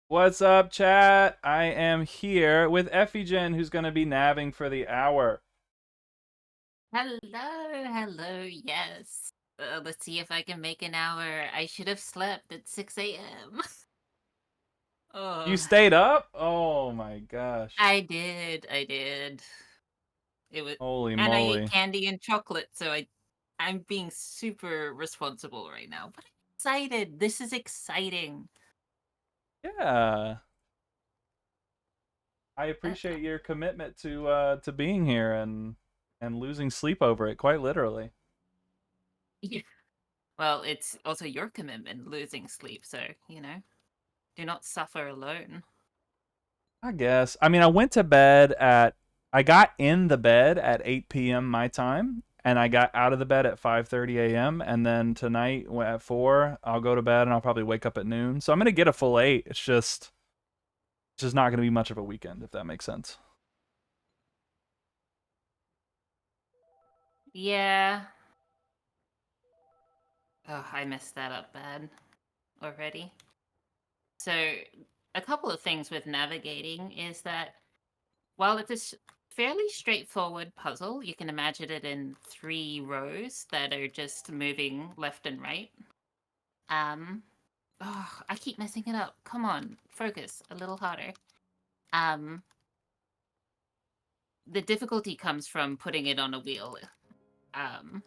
What's up, chat? I am here with Efijan, who's going to be nabbing for the hour. Hello, yes. Let's see if I can make an hour. I should have slept at 6 a.m. You Oh, stayed up? Oh my gosh. I did. It was, Holy and I ate moly. candy and chocolate, so I'm being super responsible right now. But I'm excited. This is exciting. Yeah. I Uh, appreciate your commitment to being here and losing sleep over it, quite literally. yeah. Well, it's also your commitment losing sleep, so, do not suffer alone. I guess. I mean, I got in the bed at 8 p.m. my time, and I got out of the bed at 5:30 a.m. And then tonight at 4, I'll go to bed and I'll probably wake up at noon. So I'm gonna get a full 8. It's just not gonna be much of a weekend, if that makes sense. Yeah. Oh, I messed that up bad already. So, a couple of things with navigating is that while it's fairly straightforward puzzle, you can imagine it in three rows that are just moving left and right. Um, I keep messing it up. Come on, focus a little harder. Um, the difficulty comes from putting it on a wheel. Um,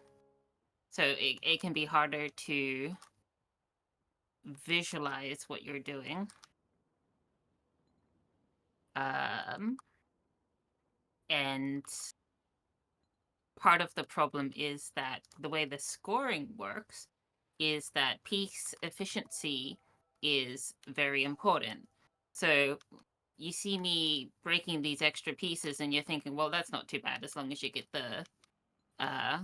so it can be harder to visualize what you're doing. Um, and part of the problem is that the way the scoring works is that piece efficiency is very important. So you see me breaking these extra pieces and you're thinking, well, that's not too bad as long as you get uh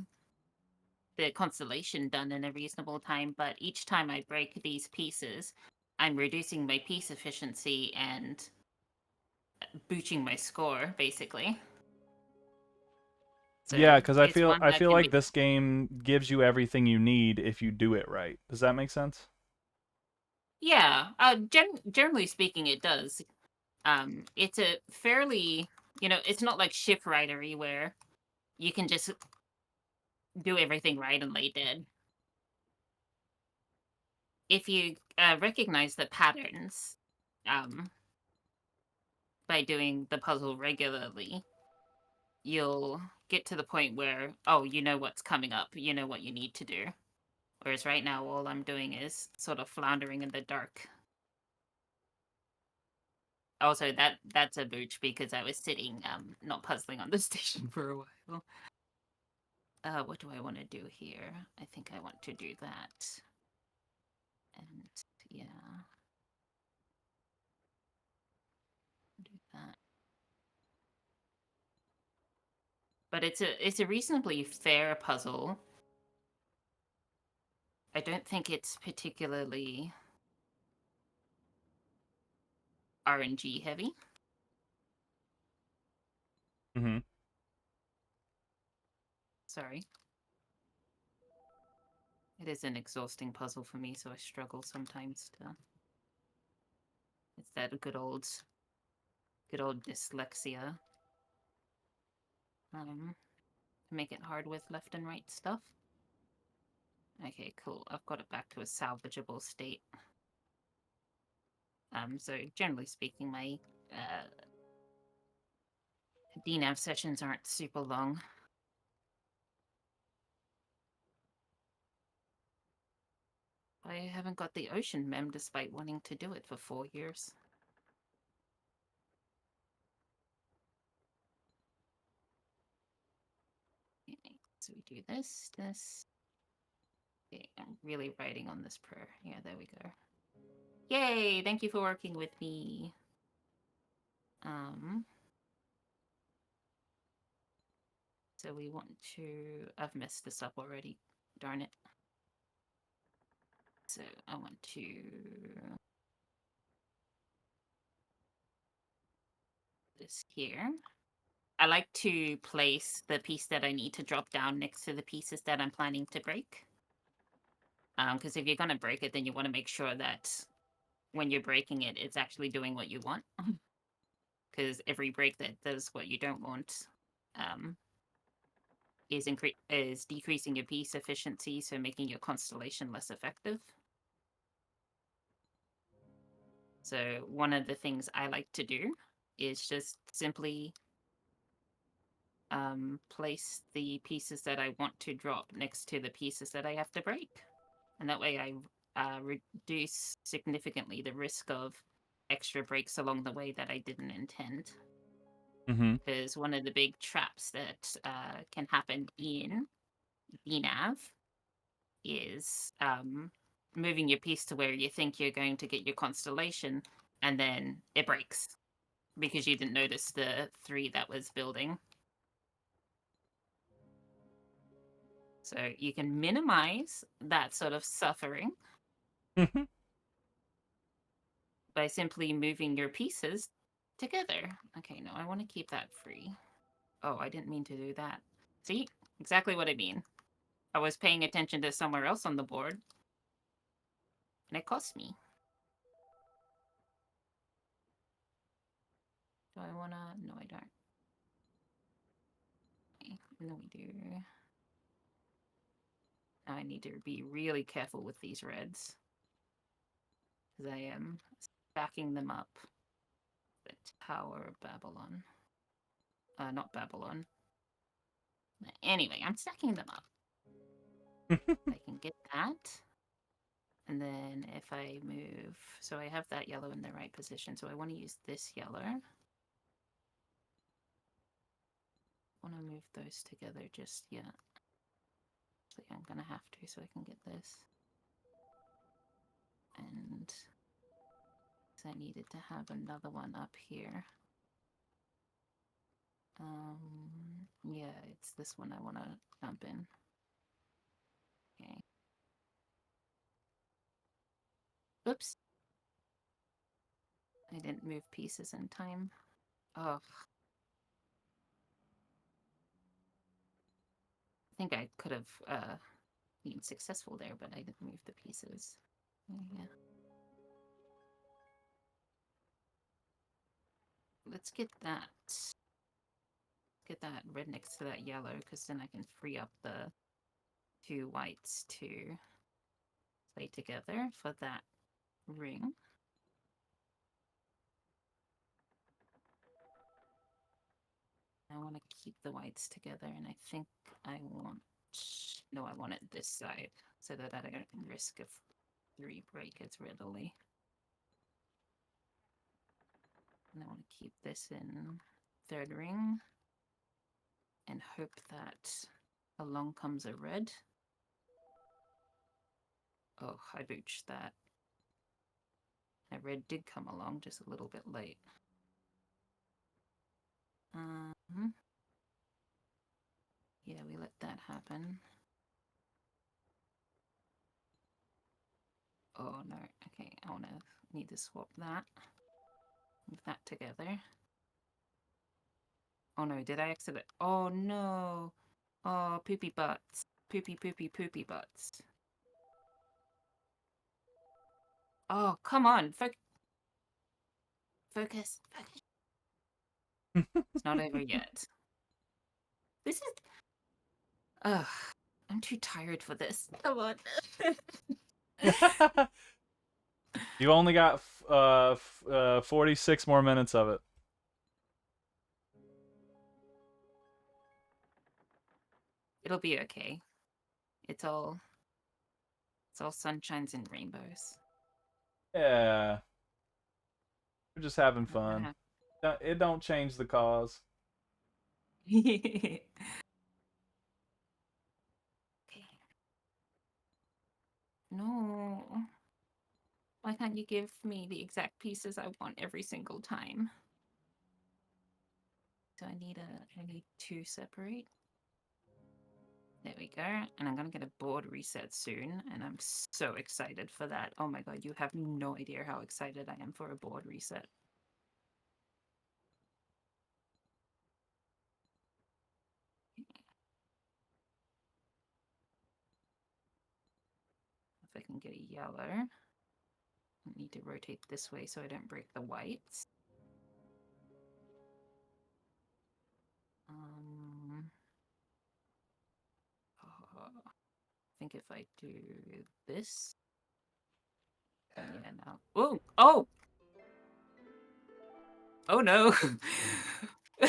the constellation done in a reasonable time. But each time I break these pieces, I'm reducing my piece efficiency and booching my score, basically. Yeah, So because I it's feel one I that feel can like be. this game gives you everything you need if you do it right. Does that make sense? Yeah, generally speaking, it does. It's a fairly, it's not like shipwritery where you can just do everything right and lay dead. If you recognize the patterns, um, by doing the puzzle regularly, you'll get to the point where, oh, you know what's coming up, you know what you need to do. Whereas right now, all I'm doing is sort of floundering in the dark. Also, that's a booch because I was sitting, not puzzling on the station for a while. What do I want to do here? I think I want to do that. And yeah, do that. But it's a reasonably fair puzzle. I don't think it's particularly RNG heavy. Mm-hmm. Sorry. It is an exhausting puzzle for me, so I struggle sometimes to. It's that good old dyslexia. To make it hard with left and right stuff. Okay, cool. I've got it back to a salvageable state. So generally speaking, my DNAV sessions aren't super long. I haven't got the ocean mem despite wanting to do it for 4 years. Okay, so we do this. Okay, I'm really writing on this prayer. Yeah, there we go. Yay! Thank you for working with me. Um, so we want to. I've messed this up already. Darn it. So I want to. This here. I like to place the piece that I need to drop down next to the pieces that I'm planning to break. Because if you're going to break it, then you want to make sure that when you're breaking it, it's actually doing what you want. Because every break that does what you don't want um, is decreasing your piece efficiency, so making your constellation less effective. So one of the things I like to do is just simply place the pieces that I want to drop next to the pieces that I have to break. And that way I reduce significantly the risk of extra breaks along the way that I didn't intend. Mm-hmm. Because one of the big traps that can happen in DNAV is moving your piece to where you think you're going to get your constellation, and then it breaks because you didn't notice the 3 that was building. So you can minimize that sort of suffering Mm-hmm. by simply moving your pieces together. Okay, no, I want to keep that free. Oh, I didn't mean to do that. See? Exactly what I mean. I was paying attention to somewhere else on the board, and it cost me. Do I want to? No, I don't. Okay, no, we do. Now I need to be really careful with these reds, because I am stacking them up. The Tower of Babylon. Not Babylon. Anyway, I'm stacking them up. I can get that. And then if I move, so I have that yellow in the right position. So I want to use this yellow. I want to move those together just yet. So I'm going to have to so I can get this. And I needed to have another one up here. Yeah, it's this one I want to dump in. Okay. Oops. I didn't move pieces in time. Oh, I think I could have been successful there, but I didn't move the pieces. Yeah. Let's get that. Get that red next to that yellow, because then I can free up the 2 whites to play together for that ring. I want to keep the whites together, and I think I want... No, I want it this side, so that I don't risk a 3 break as readily. And I want to keep this in 3rd ring, and hope that along comes a red. Oh, I booched that. A red did come along, just a little bit late. Yeah, we let that happen. Oh no, okay, I need to swap that. Move that together. Oh no, did I exit it? Oh no! Oh, poopy butts. Poopy, poopy, poopy butts. Oh, come on, focus. Focus. It's not over yet. This is... Ugh, I'm too tired for this. Come on. You only got 46 more minutes of it. It'll be okay. It's all sunshines and rainbows. Yeah, we're just having I'm gonna fun. have... It don't change the cause. Okay. No. Why can't you give me the exact pieces I want every single time? So I need 2 separate. There we go. And I'm gonna get a board reset soon, and I'm so excited for that. Oh my god, you have no idea how excited I am for a board reset. If I can get a yellow. I need to rotate this way so I don't break the whites. I think if I do this, yeah, now. Oh, oh, oh no! Uh,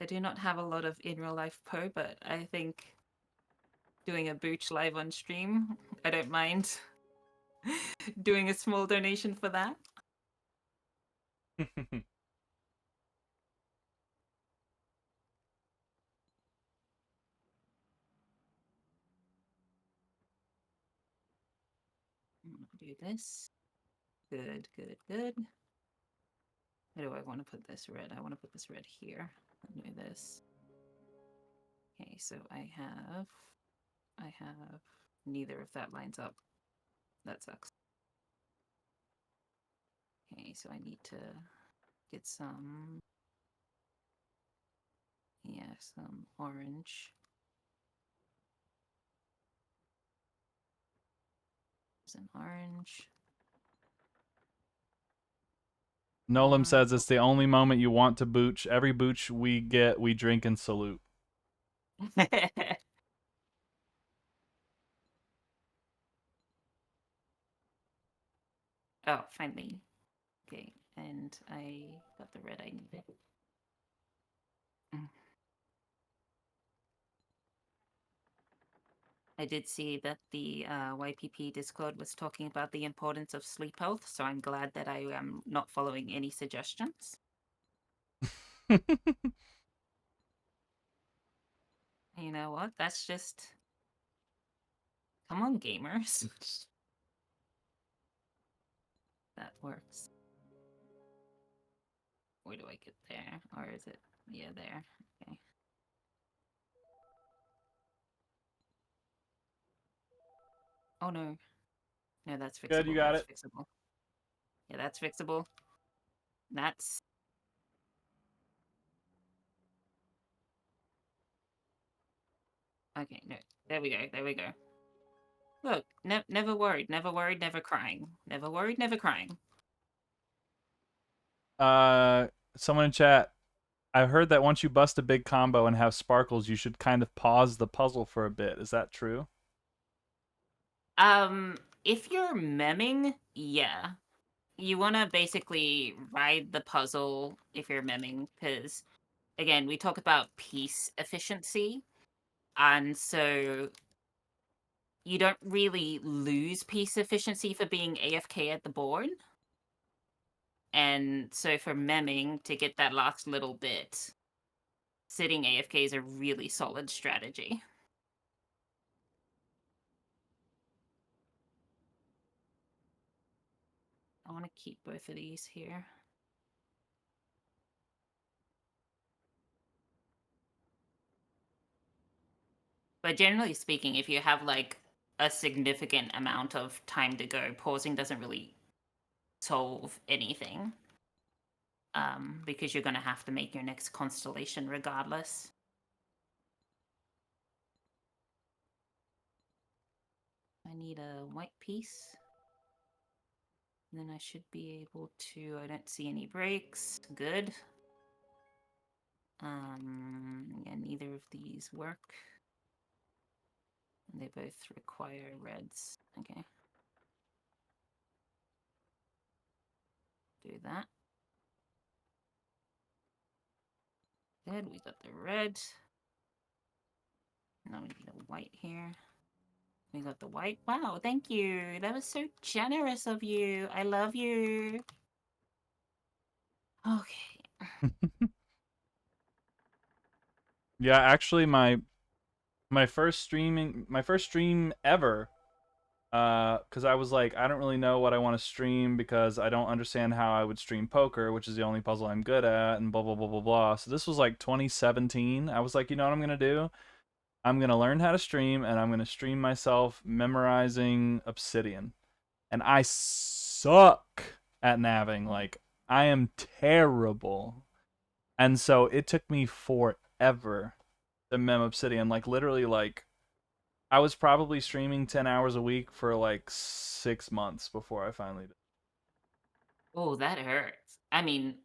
I do not have a lot of in real life Poe, but I think doing a Booch live on stream, I don't mind doing a small donation for that. Do this. Good, good, good. Where do I want to put this red? I want to put this red here. I'll do this. Okay, so I have neither of that lines up. That sucks. Okay, so I need to get some, yeah, some orange. There's an orange. Nolam says it's the only moment you want to booch. Every booch we get, we drink and salute. Oh, finally. Okay, and I got the red I needed. I did see that the YPP Discord was talking about the importance of sleep health, so I'm glad that I am not following any suggestions. You know what? That's just. Come on, gamers. That works. Where do I get there? Or is it? Yeah, there. Okay. Oh no. No, that's Good, you fixable. got That's it. fixable. Yeah, that's fixable. That's. Okay, no. There we go. There we go. Look, never worried. Never worried, never crying. Never worried, never crying. Someone in chat. I heard that once you bust a big combo and have sparkles, you should kind of pause the puzzle for a bit. Is that true? If you're memming, yeah. You want to basically ride the puzzle if you're memming, because, again, we talk about piece efficiency, and so you don't really lose piece efficiency for being AFK at the board. And so for memming, to get that last little bit, sitting AFK is a really solid strategy. I want to keep both of these here. But generally speaking, if you have like a significant amount of time to go, pausing doesn't really solve anything. Because you're going to have to make your next constellation regardless. I need a white piece. And then I should be able to. I don't see any breaks. Good. Yeah, neither of these work. And they both require reds. Okay. Do that. Good, we got the red. Now we need a white here. We got the white. Wow, thank you. That was so generous of you. I love you. Okay. Yeah, actually, my first stream ever. Because I was like, I don't really know what I want to stream because I don't understand how I would stream poker, which is the only puzzle I'm good at, and blah blah blah blah blah. So this was like 2017. I was like, you know what I'm gonna do? I'm gonna learn how to stream, and I'm gonna stream myself memorizing Obsidian. And I suck at naving. Like I am terrible. And so it took me forever to mem Obsidian. Like literally, like I was probably streaming 10 hours a week for like 6 months before I finally did. Oh, that hurts. I mean,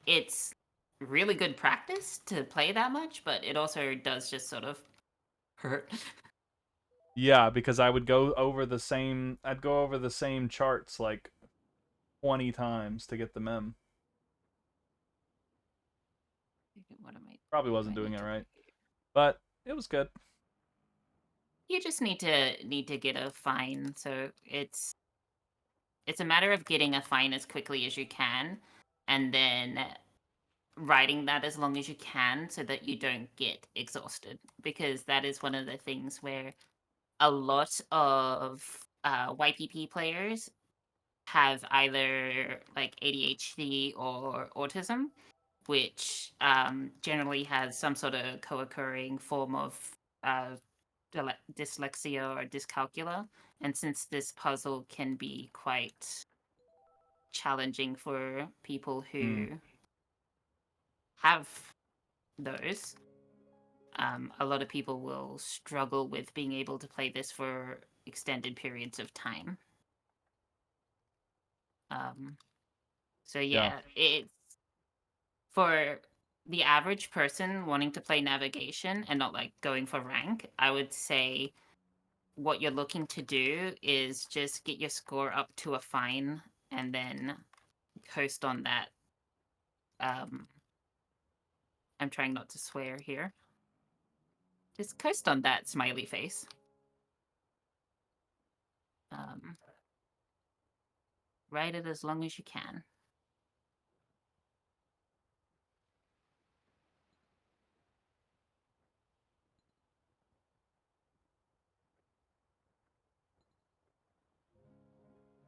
it's really good practice to play that much, but it also does just sort of hurt. Yeah, because I would go over the same. I'd go over the same charts like 20 times to get the mem. What am I? Probably What do wasn't I doing need it to right, do? but it was good. You just need to get a fine. So it's a matter of getting a fine as quickly as you can, and then riding that as long as you can so that you don't get exhausted, because that is one of the things where a lot of YPP players have either like ADHD or autism, which generally has some sort of co-occurring form of uh, dyslexia or dyscalculia. And since this puzzle can be quite challenging for people Mm, who have those, a lot of people will struggle with being able to play this for extended periods of time. Um, so yeah. yeah, it's for the average person wanting to play navigation and not like going for rank. I would say what you're looking to do is just get your score up to a fine and then coast on that. Um, I'm trying not to swear here. Just coast on that smiley face. Um, Ride it as long as you can.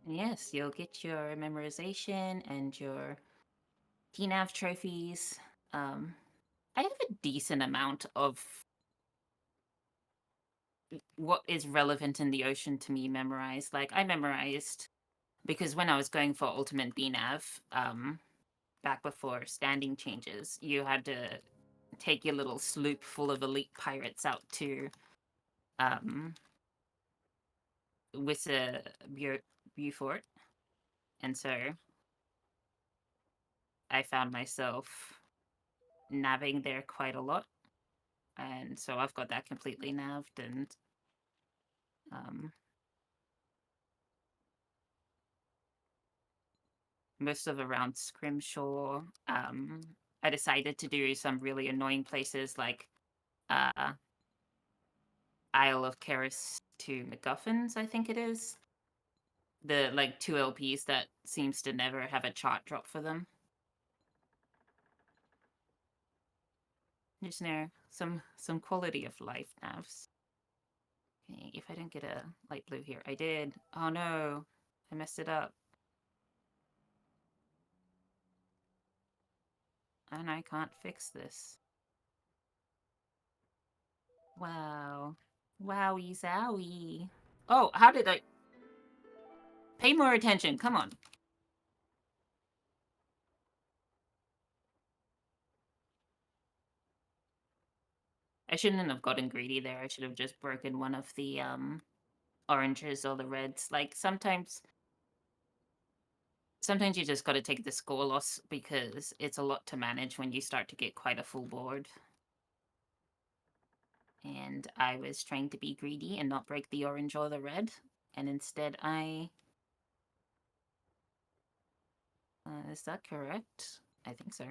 Yes, you'll get your memorization and your DNAV trophies. I have a decent amount of what is relevant in the ocean to me memorized. Like I memorized because when I was going for Ultimate BNAV, back before standing changes, you had to take your little sloop full of elite pirates out to um Wissa Beaufort, and so I found myself navving there quite a lot, and so I've got that completely navved, and um, most of around Scrimshaw. I decided to do some really annoying places like uh, Isle of Caris to MacGuffins, I think it is. The like two LPs that seems to never have a chart drop for them. Just know some quality of life navs. Okay, if I didn't get a light blue here, I did. Oh no, I messed it up, and I can't fix this. Wow, wowie zowie. Oh, how did I pay more attention? Come on. I shouldn't have gotten greedy there. I should have just broken one of the oranges or the reds. Like sometimes you just got to take the score loss because it's a lot to manage when you start to get quite a full board. And I was trying to be greedy and not break the orange or the red, and instead I is that correct? I think so.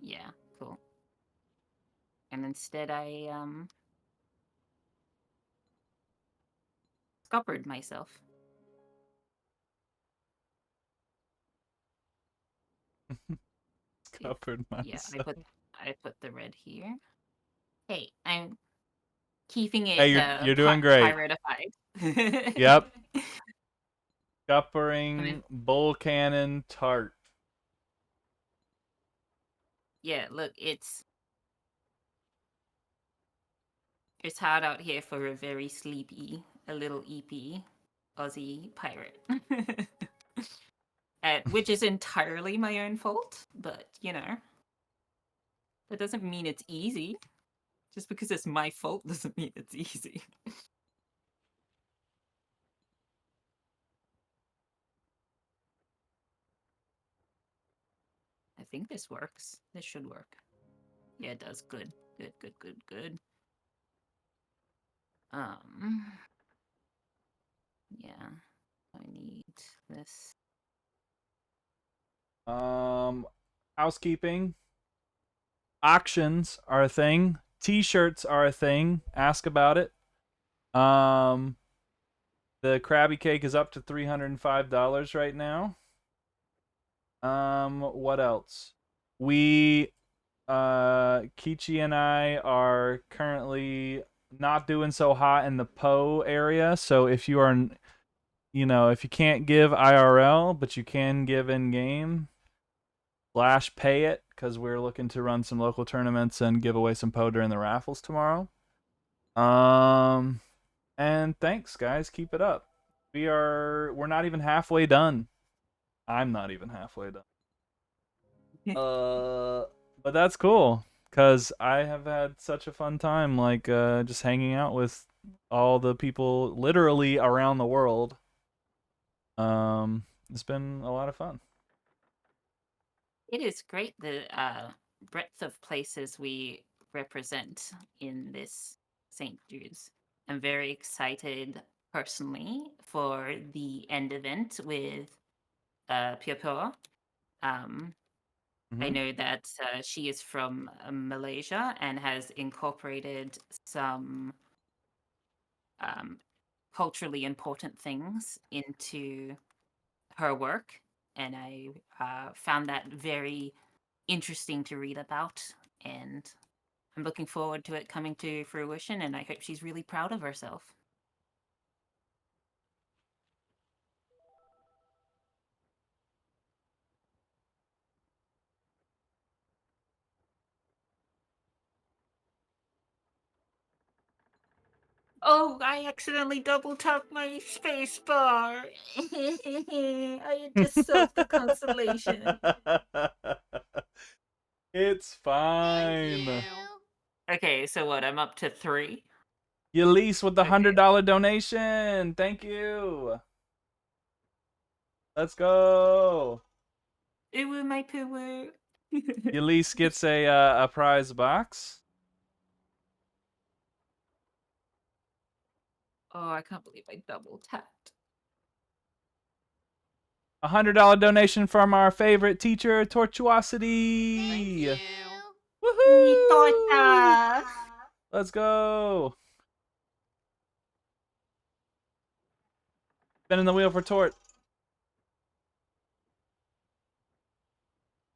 Yeah, cool. And instead I scuppered myself. If Covered yeah, myself. I put the red here. Hey, I'm keeping Hey, it you're doing great. piratified. Yep. I mean, Scuppering, bull cannon, tart. yeah, look, it's hard out here for a very sleepy, a little EP Aussie pirate. which is entirely my own fault. But that doesn't mean it's easy. Just because it's my fault doesn't mean it's easy. I think this works. This should work. Yeah, it does. Good. Good, good, good, good. Yeah. I need this. Housekeeping. Auctions are a thing. T-shirts are a thing. Ask about it. Um, the Krabby Cake is up to $305 right now. What else? We, Kichi and I are currently not doing so hot in the Poe area. So if you are, if you can't give IRL, but you can give in game, slash pay it, because we're looking to run some local tournaments and give away some Poe during the raffles tomorrow. And thanks guys, keep it up. We're not even halfway done. I'm not even halfway done. But that's cool because I have had such a fun time, like just hanging out with all the people literally around the world. It's been a lot of fun. It is great the breadth of places we represent in this St. Jude's. I'm very excited personally for the end event with Pure Pure. I know that she is from Malaysia and has incorporated some culturally important things into her work, and I found that very interesting to read about, and I'm looking forward to it coming to fruition, and I hope she's really proud of herself. Oh, I accidentally double tapped my space bar. I just solved the constellation. It's fine. Okay, so what? I'm up to 3. Yelise with the Okay. $100 donation. Thank you. Let's go. Ooh, my poo. Yelise gets a prize box. Oh, I can't believe I double tapped. $100 donation from our favorite teacher, Tortuosity. Thank you. Mi Woohoo! torta. Let's go. Spinning the wheel for Tort.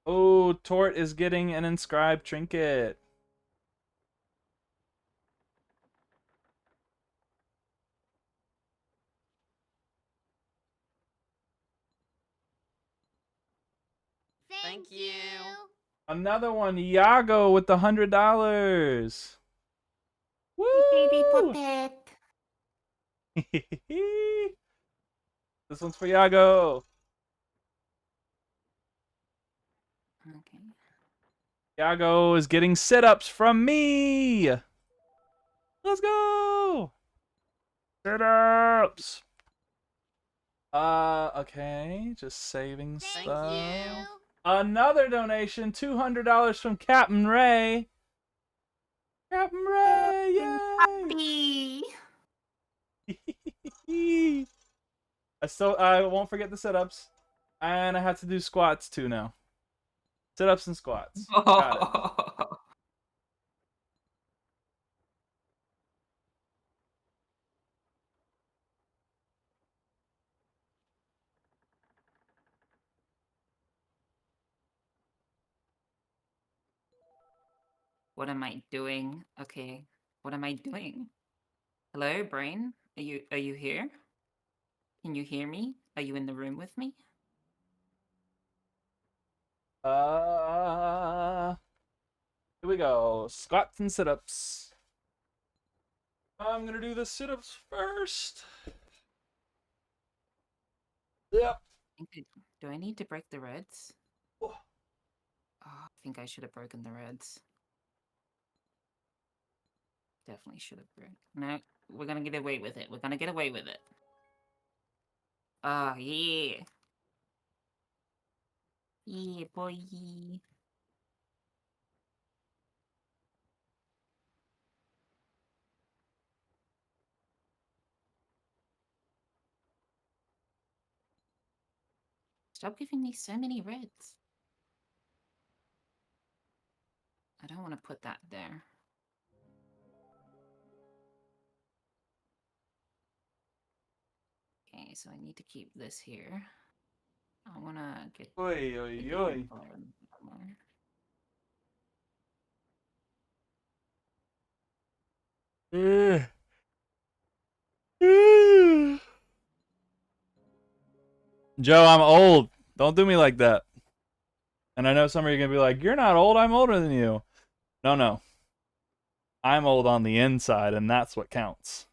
Oh, Tort is getting an inscribed trinket. Thank you. Another one, Iago with the $100. Baby Woo! puppet. This one's for Iago. Okay. Iago is getting sit-ups from me. Let's go. Sit-ups. Okay, just saving Thank stuff. you. Another donation, $200 from Captain Ray. Captain Ray, yay! Happy. I won't forget the sit-ups, and I have to do squats too now. Sit-ups and squats. Got it. What am I doing? Okay. What am I doing? Hello, brain? Are you here? Can you hear me? Are you in the room with me? Here we go. Squats and sit-ups. I'm gonna do the sit-ups first. Yep. Do I need to break the reds? Oh. Oh, I think I should have broken the reds. Definitely should have broken. No, we're gonna get away with it. We're gonna get away with it. Oh, yeah. Yeah, boy. Stop giving me so many reds. I don't want to put that there. Okay, so I need to keep this here. I want to get Oi, the oi, green oi. color in somewhere. Joe, I'm old. Don't do me like that. And I know some of you are going to be like, you're not old. I'm older than you. No, no. I'm old on the inside, and that's what counts.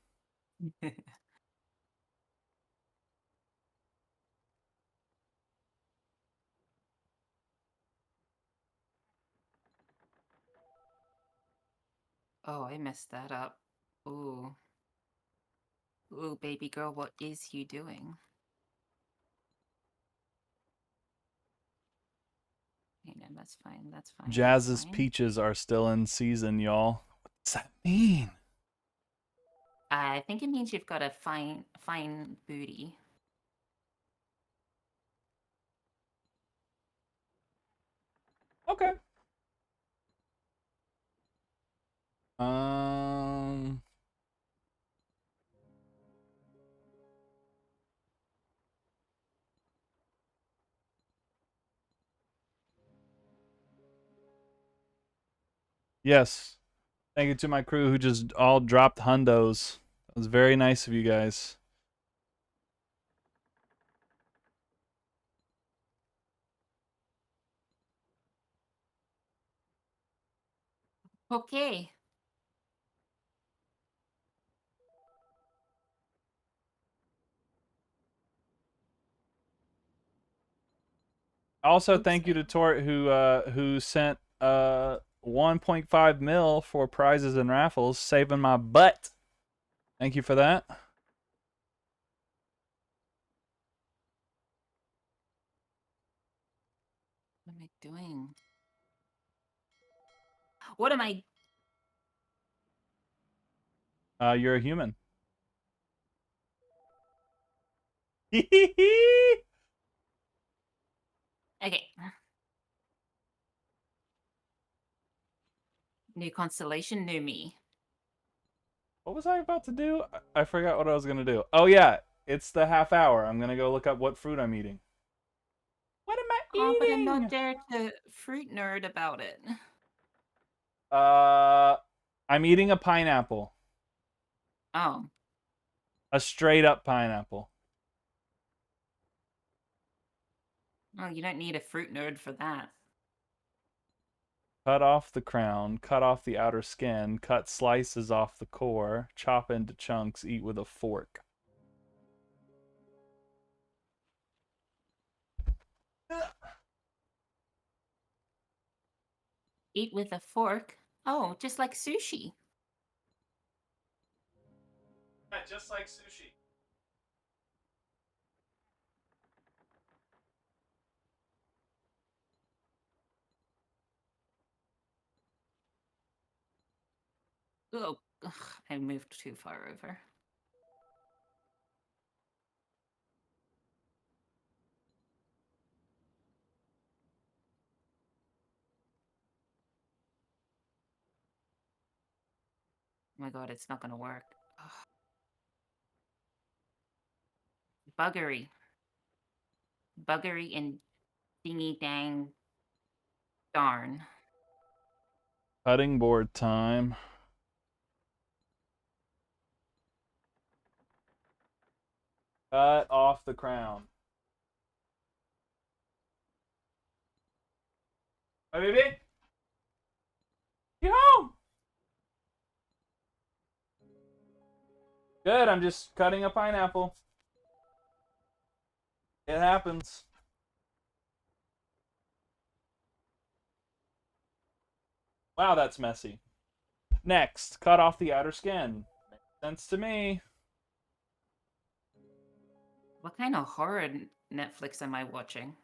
Oh, I messed that up. Ooh. Ooh, baby girl, what is you doing? Okay, no, that's fine. That's fine. That's Jazz's fine. peaches are still in season, y'all. What does that mean? I think it means you've got a fine booty. Okay. Um. Yes. Thank you to my crew who just all dropped hundos. That was very nice of you guys. Okay. Also, Oops. thank you to Tort who sent 1.5 mil for prizes and raffles, saving my butt. Thank you for that. What am I doing? What am I? You're a human. Okay. New constellation, new me. What was I about to do? I forgot what I was gonna do. Oh yeah, it's the half hour. I'm gonna go look up what fruit I'm eating. What am I Oh, but I'm not eating? there to fruit nerd about it. Uh, I'm eating a pineapple. Oh. A straight up pineapple. Oh, you don't need a fruit nerd for that. Cut off the crown, cut off the outer skin, cut slices off the core, chop into chunks, eat with a fork. Eat with a fork. Oh, just like sushi. Yeah, just like sushi. Oh, ugh, I moved too far over. Oh my god, it's not gonna work. Ugh. Buggery. Buggery and dingy dang darn. Cutting board time. Cut off the crown. Hi, baby. Get home. Good. I'm just cutting a pineapple. It happens. Wow, that's messy. Next, cut off the outer skin. Makes sense to me. What kind of horror Netflix am I watching?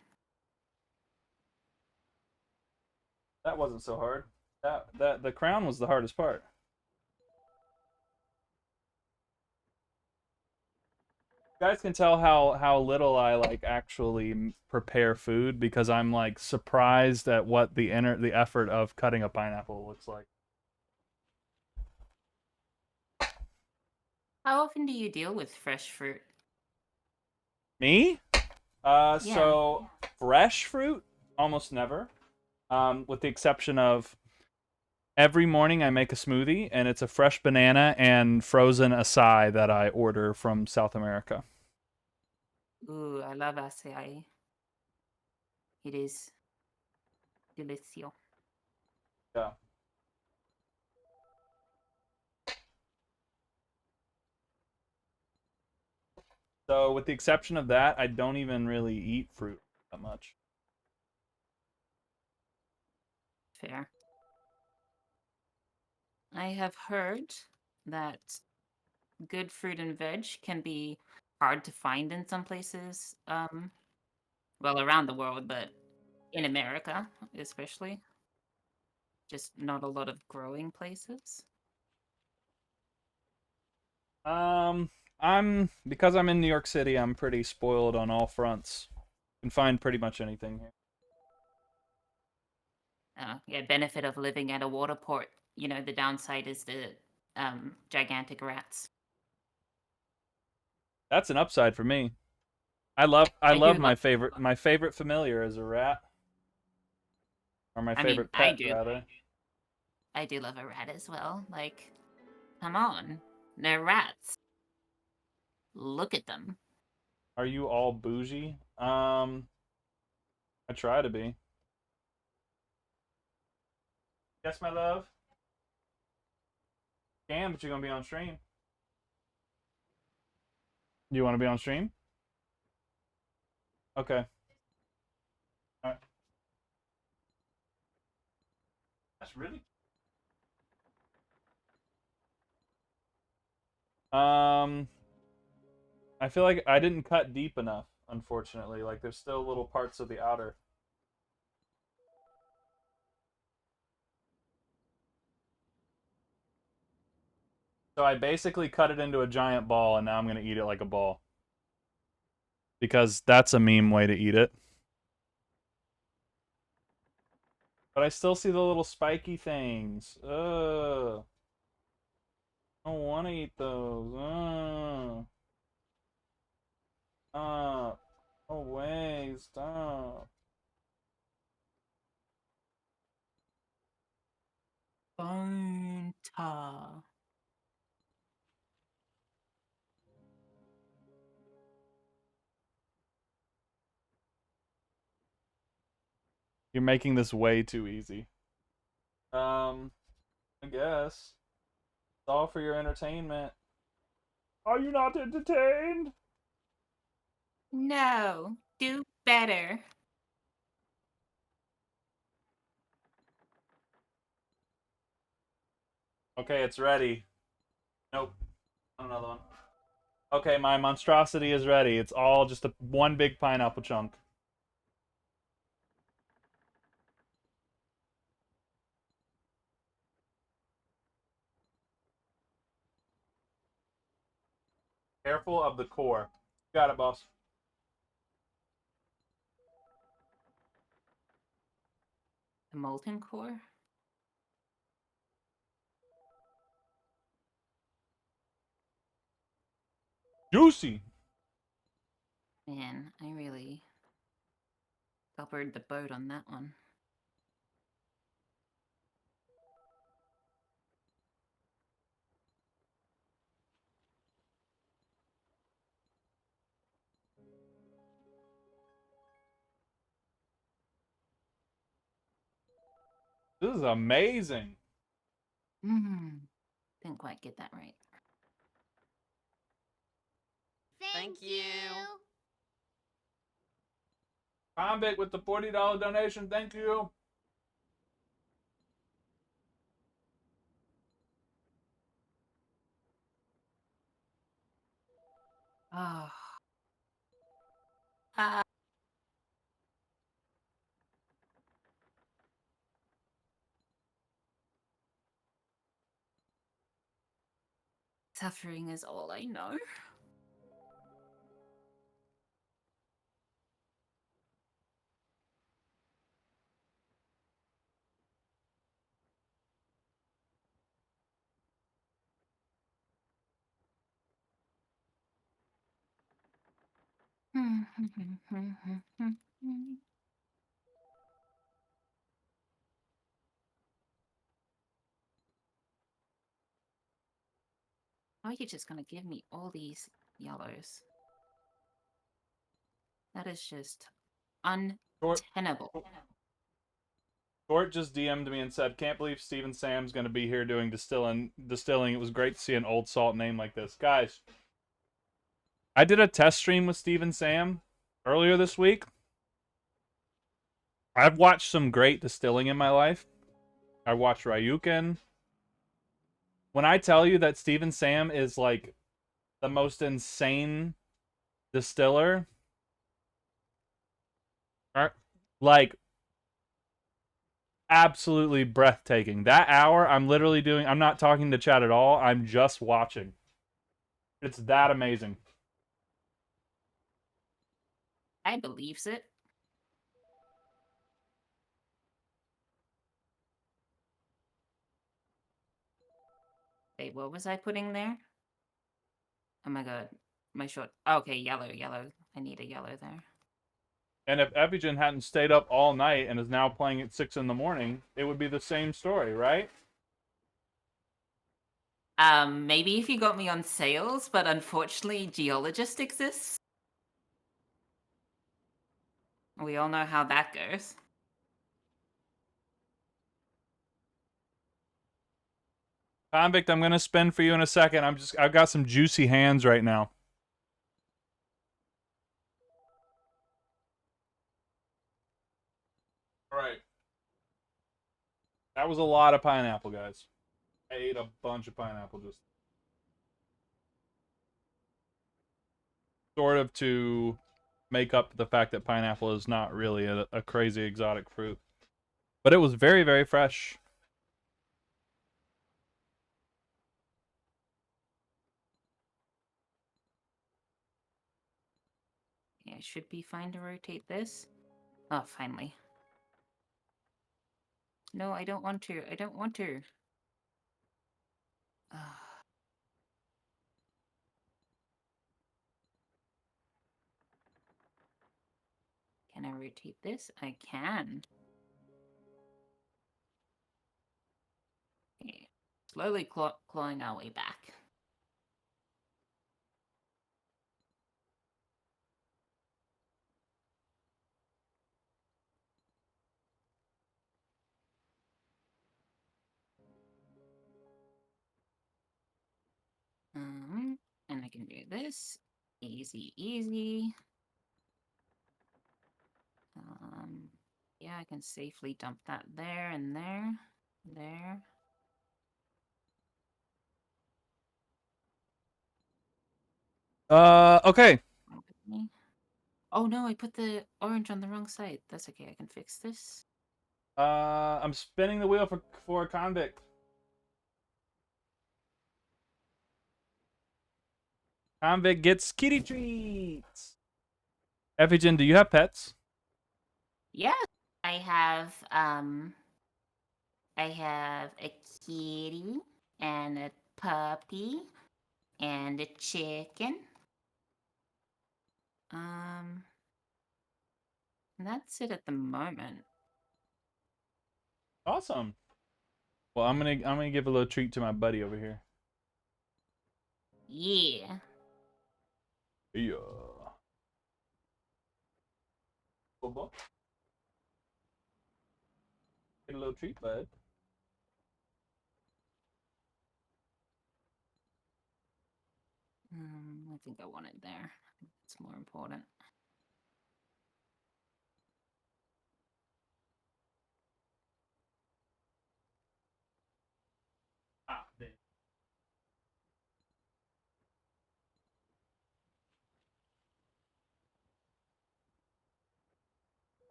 That wasn't so hard. That the crown was the hardest part. You guys can tell how little I like actually prepare food because I'm like surprised at what the effort of cutting a pineapple looks like. How often do you deal with fresh fruit? Me? Yeah. So fresh fruit almost never. With the exception of every morning I make a smoothie and it's a fresh banana and frozen acai that I order from South America. Ooh, I love acai. It is delicioso. Yeah. So with the exception of that, I don't even really eat fruit that much. Fair. I have heard that good fruit and veg can be hard to find in some places. Well, around the world, but in America, especially. Just not a lot of growing places. Um, I'm because I'm in New York City, I'm pretty spoiled on all fronts. You can find pretty much anything here. Yeah, benefit of living at a water port. You know, the downside is the gigantic rats. That's an upside for me. I love I do my love. favorite familiar is a rat, or my I mean, favorite pet rather. I do love a rat as well. Like, come on, they're rats. Look at them. Are you all bougie? I try to be. Yes, my love. Can, but you're gonna be on stream. You want to be on stream? Okay. All right. That's really. Um, I feel like I didn't cut deep enough, unfortunately. Like there's still little parts of the outer. So I basically cut it into a giant ball, and now I'm gonna eat it like a ball because that's a meme way to eat it. But I still see the little spiky things. Ugh. I don't want to eat those. Stop. Away. Stop. Bonta. You're making this way too easy. I guess. It's all for your entertainment. Are you not entertained? No, do better. Okay, it's ready. Nope. Another one. Okay, my monstrosity is ready. It's all just one big pineapple chunk. Careful of the core. Got it, boss. The molten core. Juicy. Man, I really coppered the boat on that one. This is amazing. Didn't quite get that right. Thank you. Convict with the $40 donation. Thank you. Oh. Ah. Suffering is all I know. How are you just gonna give me all these yellows? That is just untenable. Short just DM'd me and said, "Can't believe Steven Sam's going to be here doing distilling. It was great to see an old salt name like this, guys." I did a test stream with Steven Sam earlier this week. I've watched some great distilling in my life. I watched Ryukin. When I tell you that Steven Sam is like the most insane distiller, like absolutely breathtaking. That hour, I'm not talking to chat at all. I'm just watching. It's that amazing. I believes it. Wait, what was I putting there? Oh my god. My short. Okay, yellow. I need a yellow there. And if Efijan hadn't stayed up all night and is now playing at 6 in the morning, it would be the same story, right? Maybe if you got me on sales, but unfortunately, geologist exists. We all know how that goes. Convict, I'm gonna spin for you in a second. I've got some juicy hands right now. All right. That was a lot of pineapple, guys. I ate a bunch of pineapple just sort of to make up the fact that pineapple is not really a crazy exotic fruit. But it was very, very fresh. Yeah, I should be fine to rotate this. Oh, finally. No, I don't want to. I don't want to. Can I rotate this? I can. Okay. Slowly clawing our way back. And I can do this. Easy, easy. Yeah, I can safely dump that there and there. There. Okay. Oh no, I put the orange on the wrong side. That's okay, I can fix this. I'm spinning the wheel for a convict. Convict gets kitty treats. Efijan, do you have pets? Yeah, I have a kitty and a puppy and a chicken. That's it at the moment. Awesome. Well, I'm gonna give a little treat to my buddy over here. Yeah. Yeah. Bubba. Get a little treat, bud. I think I want it there. It's more important.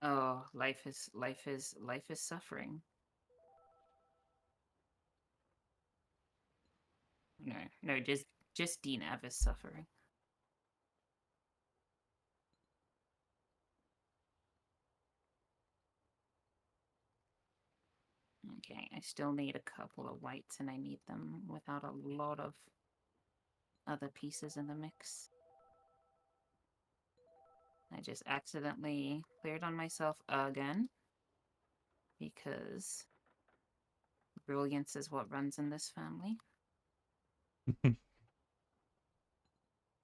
Oh, life is suffering. No, just Dean Av is suffering. Okay, I still need a couple of whites, and I need them without a lot of other pieces in the mix. I just accidentally cleared on myself again because brilliance is what runs in this family.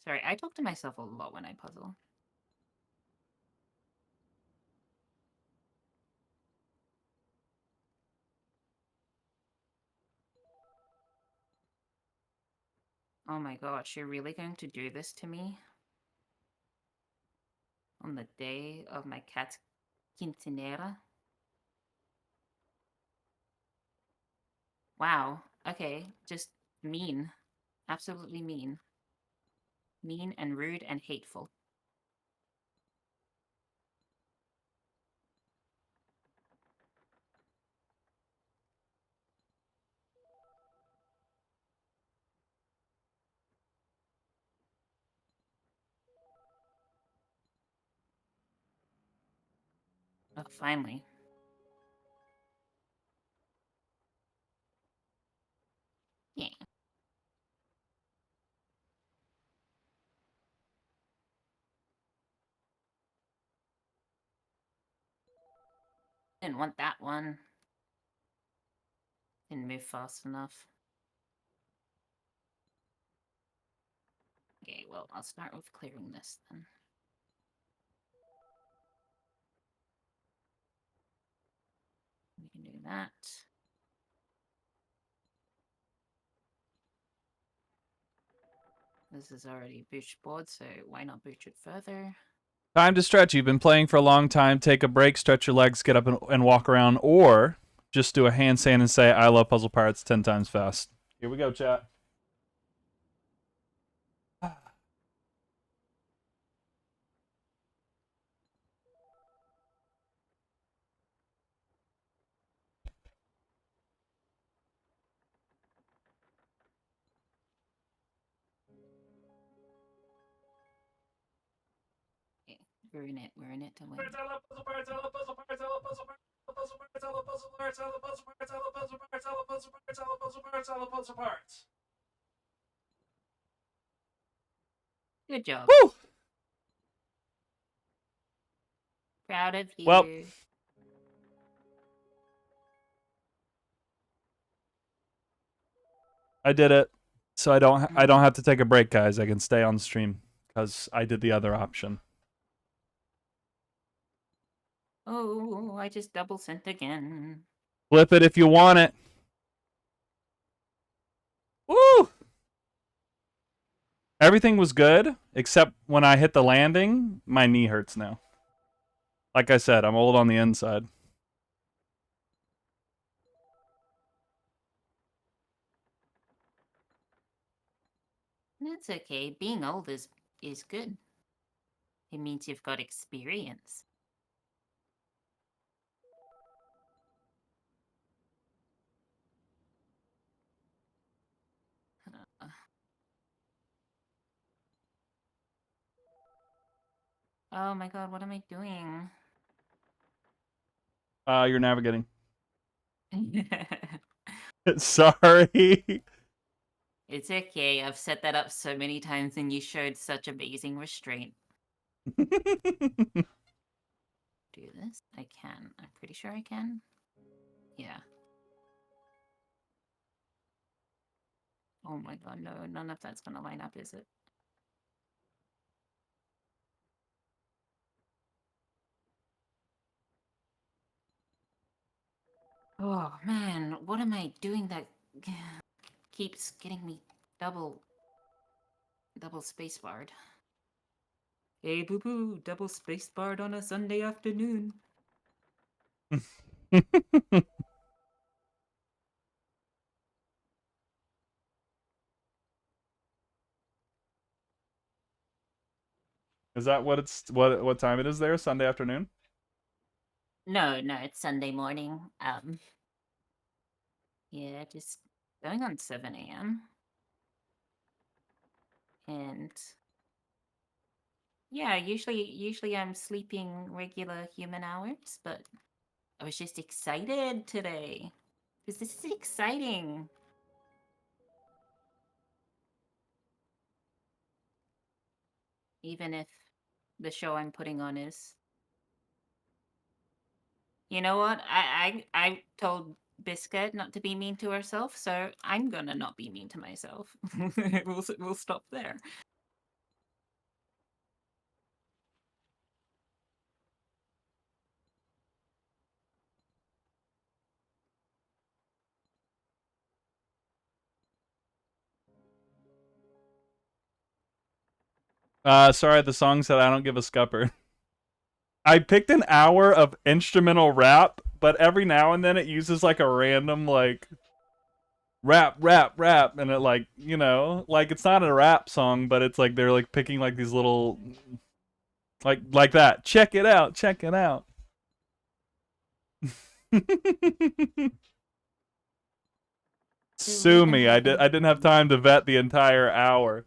Sorry, I talk to myself a lot when I puzzle. Oh my gosh, you're really going to do this to me? On the day of my cat's quinceanera? Wow, okay, just mean. Absolutely mean. Mean and rude and hateful. Oh, finally. Yeah. Didn't want that one. Didn't move fast enough. Okay, well, I'll start with clearing this then. We can do that. This is already booched board, so why not booch it further? Time to stretch. You've been playing for a long time. Take a break, stretch your legs, get up and walk around, or just do a handstand and say, I love Puzzle Pirates 10 times fast. Here we go, chat. Okay, we're in it to win. I love Puzzle Pirates, I love Puzzle Pirates, I love Puzzle Pirates, I love Puzzle Pirates, I love Puzzle Pirates, I love Puzzle Pirates, I love Puzzle Pirates, I love Puzzle Pirates, I love Puzzle Pirates, I love Puzzle Pirates. Good job. Woo! Proud of you. Well, I did it. So I don't have to take a break, guys. I can stay on stream because I did the other option. Oh, I just double sent again. Flip it if you want it. Woo! Everything was good except when I hit the landing, my knee hurts now. Like I said, I'm old on the inside. That's okay. Being old is good. It means you've got experience. Oh my god, what am I doing? You're navigating. Sorry. It's okay. I've set that up so many times and you showed such amazing restraint. Do this? I can. I'm pretty sure I can. Yeah. Oh my god, no. None of that's gonna line up, is it? Oh man, what am I doing that keeps getting me double spacebarred? Hey boo boo, double spacebarred on a Sunday afternoon. Is that what it's what time it is there? Sunday afternoon? No, no, it's Sunday morning. Yeah, just going on 7 a.m. And yeah, usually I'm sleeping regular human hours, but I was just excited today. Because this is exciting. Even if the show I'm putting on is. You know what? I told Biscuit not to be mean to herself, so I'm gonna not be mean to myself. We'll stop there. Sorry, the song said I don't give a scupper. I picked an hour of instrumental rap, but every now and then it uses like a random like rap, rap, rap, and it like, you know, like it's not a rap song, but it's like they're like picking like these little like that. Check it out, check it out. Sue me. I didn't have time to vet the entire hour.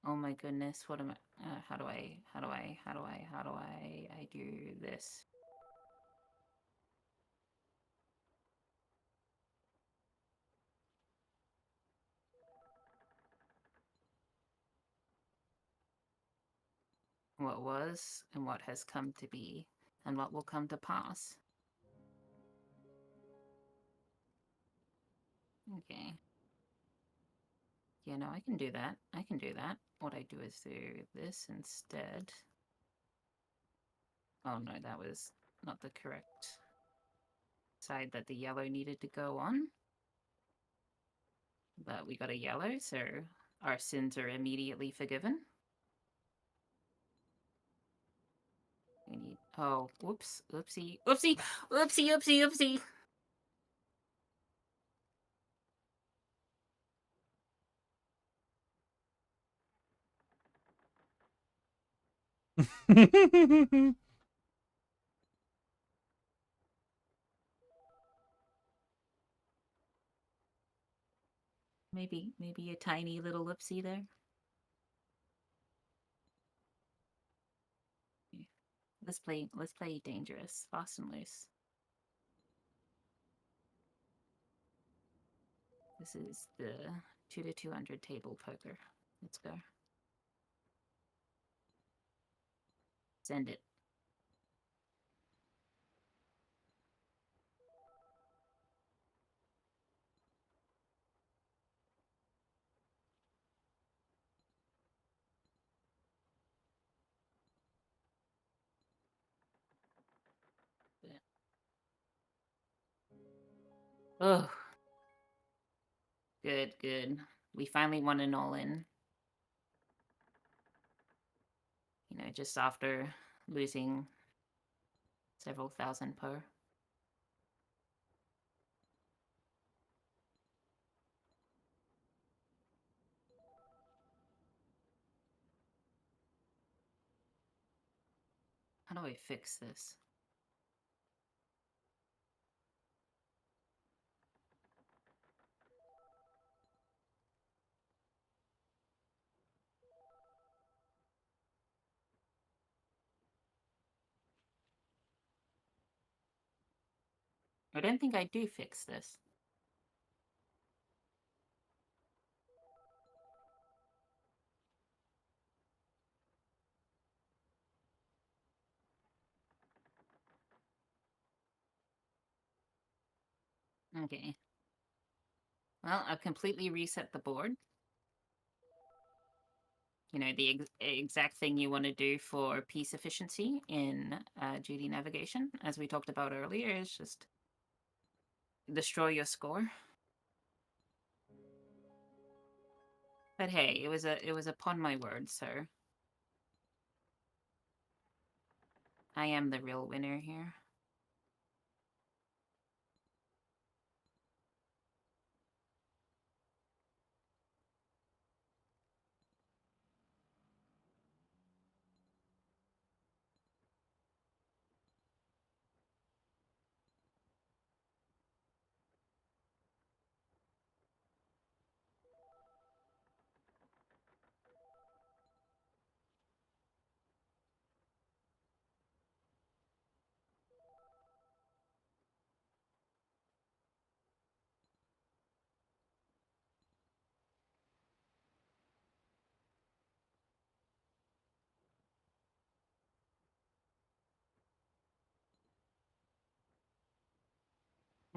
Oh my goodness, what am I how do I do this? What was and what has come to be and what will come to pass. Okay. Yeah, no, I can do that. I can do that. What I do is do this instead. Oh no, that was not the correct side that the yellow needed to go on. But we got a yellow, so our sins are immediately forgiven. We need, oh, whoops, oopsie, oopsie, oopsie, oopsie, oopsie. Maybe a tiny little oopsie there. Let's play dangerous, fast and loose. This is the 2 to 200 table poker. Let's go. Send it. Oh, good, good. We finally won an all-in. You know, just after losing several thousand per. How do I fix this? I don't think I do fix this. Okay. Well, I've completely reset the board. You know, the exact thing you want to do for piece efficiency in Judy navigation, as we talked about earlier, is just destroy your score. But hey, it was upon my word, so I am the real winner here.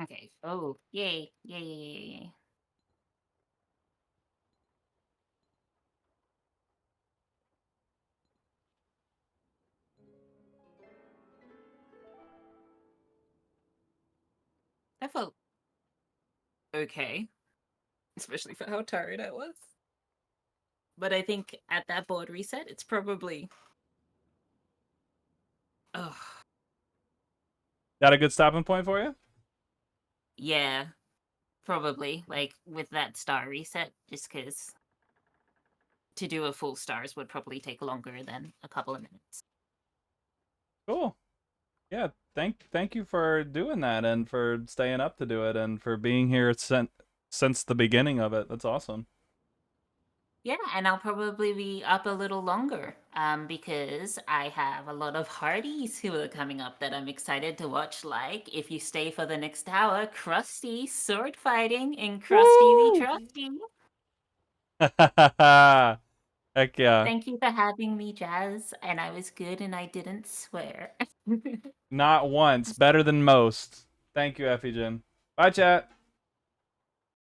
Okay. Oh, yay. Yay, yay, yay, yay. That felt okay, especially for how tired I was. But I think at that board reset, it's probably. Oh, Got a good stopping point for you? yeah, probably. Like with that star reset, just because to do a full stars would probably take longer than a couple of minutes. Cool. Yeah, thank you for doing that and for staying up to do it and for being here since the beginning of it. That's awesome. Yeah, and I'll probably be up a little longer because I have a lot of hardies who are coming up that I'm excited to watch. Like, if you stay for the next hour, Krusty sword fighting in Krusty v Woo! Trusty. Heck yeah. Thank you for having me, Jazz. And I was good and I didn't swear. Not once. Better than most. Thank you, Efijan. Bye, chat.